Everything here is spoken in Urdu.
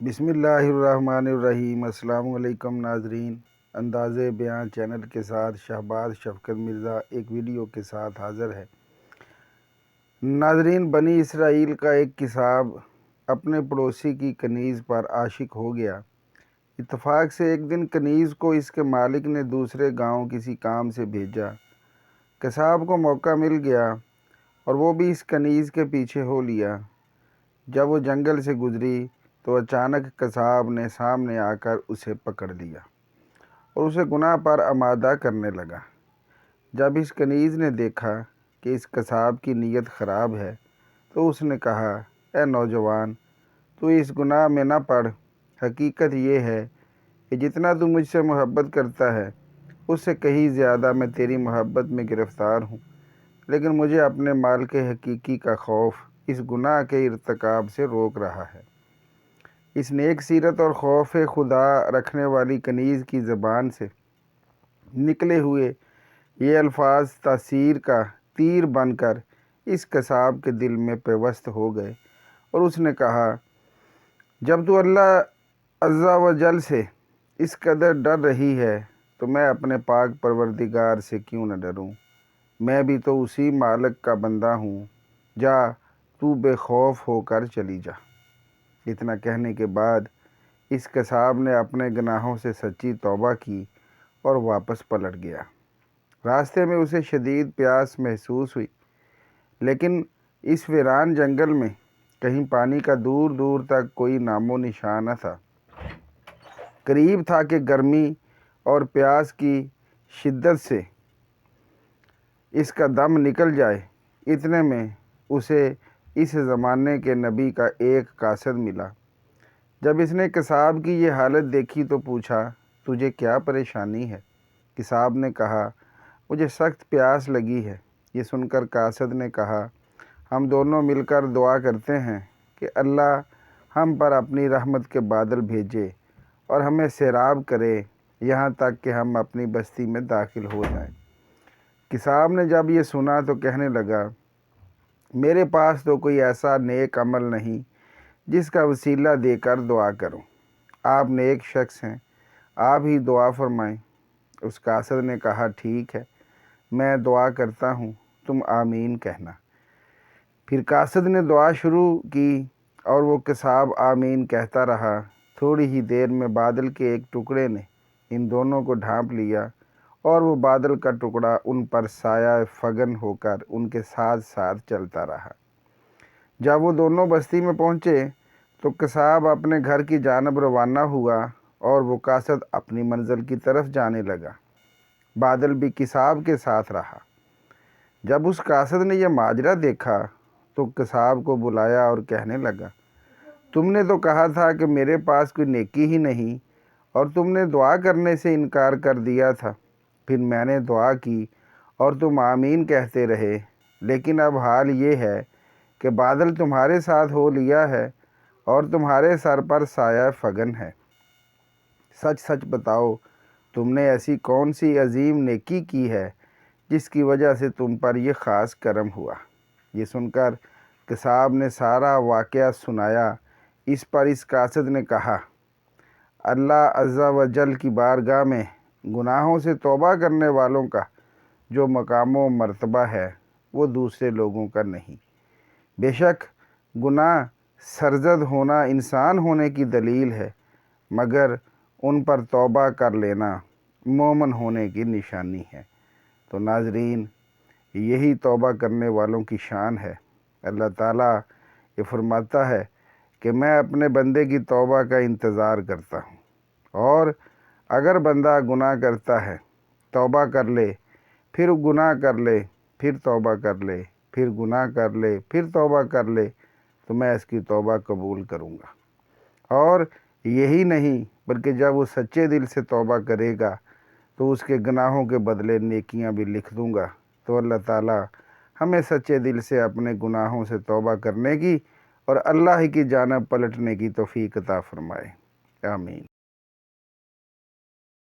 بسم اللہ الرحمن الرحیم۔ السلام علیکم ناظرین، انداز بیان چینل کے ساتھ شہباز شفقت مرزا ایک ویڈیو کے ساتھ حاضر ہے۔ ناظرین، بنی اسرائیل کا ایک کساب اپنے پڑوسی کی کنیز پر عاشق ہو گیا۔ اتفاق سے ایک دن کنیز کو اس کے مالک نے دوسرے گاؤں کسی کام سے بھیجا۔ کساب کو موقع مل گیا اور وہ بھی اس کنیز کے پیچھے ہو لیا۔ جب وہ جنگل سے گزری تو اچانک کساب نے سامنے آ کر اسے پکڑ لیا اور اسے گناہ پر آمادہ کرنے لگا۔ جب اس کنیز نے دیکھا کہ اس کساب کی نیت خراب ہے تو اس نے کہا، اے نوجوان، تو اس گناہ میں نہ پڑ۔ حقیقت یہ ہے کہ جتنا تو مجھ سے محبت کرتا ہے اس سے کہیں زیادہ میں تیری محبت میں گرفتار ہوں، لیکن مجھے اپنے مالک حقیقی کا خوف اس گناہ کے ارتکاب سے روک رہا ہے۔ اس نیک سیرت اور خوف خدا رکھنے والی کنیز کی زبان سے نکلے ہوئے یہ الفاظ تاثیر کا تیر بن کر اس کساب کے دل میں پیوست ہو گئے اور اس نے کہا، جب تو اللہ عز و جل سے اس قدر ڈر رہی ہے تو میں اپنے پاک پروردگار سے کیوں نہ ڈروں؟ میں بھی تو اسی مالک کا بندہ ہوں۔ جا، تو بے خوف ہو کر چلی جا۔ اتنا کہنے کے بعد اس کساب نے اپنے گناہوں سے سچی توبہ کی اور واپس پلٹ گیا۔ راستے میں اسے شدید پیاس محسوس ہوئی، لیکن اس ویران جنگل میں کہیں پانی کا دور دور تک کوئی نام و نشان نہ تھا۔ قریب تھا کہ گرمی اور پیاس کی شدت سے اس کا دم نکل جائے۔ اتنے میں اسے اس زمانے کے نبی کا ایک قاصد ملا۔ جب اس نے کساب کی یہ حالت دیکھی تو پوچھا، تجھے کیا پریشانی ہے؟ کساب نے کہا، مجھے سخت پیاس لگی ہے۔ یہ سن کر قاصد نے کہا، ہم دونوں مل کر دعا کرتے ہیں کہ اللہ ہم پر اپنی رحمت کے بادل بھیجے اور ہمیں سیراب کرے یہاں تک کہ ہم اپنی بستی میں داخل ہو جائیں۔ کساب نے جب یہ سنا تو کہنے لگا، میرے پاس تو کوئی ایسا نیک عمل نہیں جس کا وسیلہ دے کر دعا کروں۔ آپ نیک شخص ہیں، آپ ہی دعا فرمائیں۔ اس قاصد نے کہا، ٹھیک ہے، میں دعا کرتا ہوں، تم آمین کہنا۔ پھر قاصد نے دعا شروع کی اور وہ کساب آمین کہتا رہا۔ تھوڑی ہی دیر میں بادل کے ایک ٹکڑے نے ان دونوں کو ڈھانپ لیا اور وہ بادل کا ٹکڑا ان پر سایہ فگن ہو کر ان کے ساتھ ساتھ چلتا رہا۔ جب وہ دونوں بستی میں پہنچے تو کساب اپنے گھر کی جانب روانہ ہوا اور وہ قاصد اپنی منزل کی طرف جانے لگا۔ بادل بھی کساب کے ساتھ رہا۔ جب اس قاصد نے یہ ماجرا دیکھا تو کساب کو بلایا اور کہنے لگا، تم نے تو کہا تھا کہ میرے پاس کوئی نیکی ہی نہیں اور تم نے دعا کرنے سے انکار کر دیا تھا۔ پھر میں نے دعا کی اور تم آمین کہتے رہے، لیکن اب حال یہ ہے کہ بادل تمہارے ساتھ ہو لیا ہے اور تمہارے سر پر سایہ فگن ہے۔ سچ سچ بتاؤ، تم نے ایسی کون سی عظیم نیکی کی ہے جس کی وجہ سے تم پر یہ خاص کرم ہوا؟ یہ سن کر کساب نے سارا واقعہ سنایا۔ اس پر اس قاصد نے کہا، اللہ عز و جل کی بارگاہ میں گناہوں سے توبہ کرنے والوں کا جو مقام و مرتبہ ہے وہ دوسرے لوگوں کا نہیں۔ بے شک گناہ سرزد ہونا انسان ہونے کی دلیل ہے، مگر ان پر توبہ کر لینا مومن ہونے کی نشانی ہے۔ تو ناظرین، یہی توبہ کرنے والوں کی شان ہے۔ اللہ تعالیٰ یہ فرماتا ہے کہ میں اپنے بندے کی توبہ کا انتظار کرتا ہوں، اور اگر بندہ گناہ کرتا ہے، توبہ کر لے، پھر گناہ کر لے، پھر توبہ کر لے، پھر گناہ کر لے، پھر توبہ کر لے، تو میں اس کی توبہ قبول کروں گا۔ اور یہی نہیں بلکہ جب وہ سچے دل سے توبہ کرے گا تو اس کے گناہوں کے بدلے نیکیاں بھی لکھ دوں گا۔ تو اللہ تعالیٰ ہمیں سچے دل سے اپنے گناہوں سے توبہ کرنے کی اور اللہ ہی کی جانب پلٹنے کی توفیق عطا فرمائے۔ آمین۔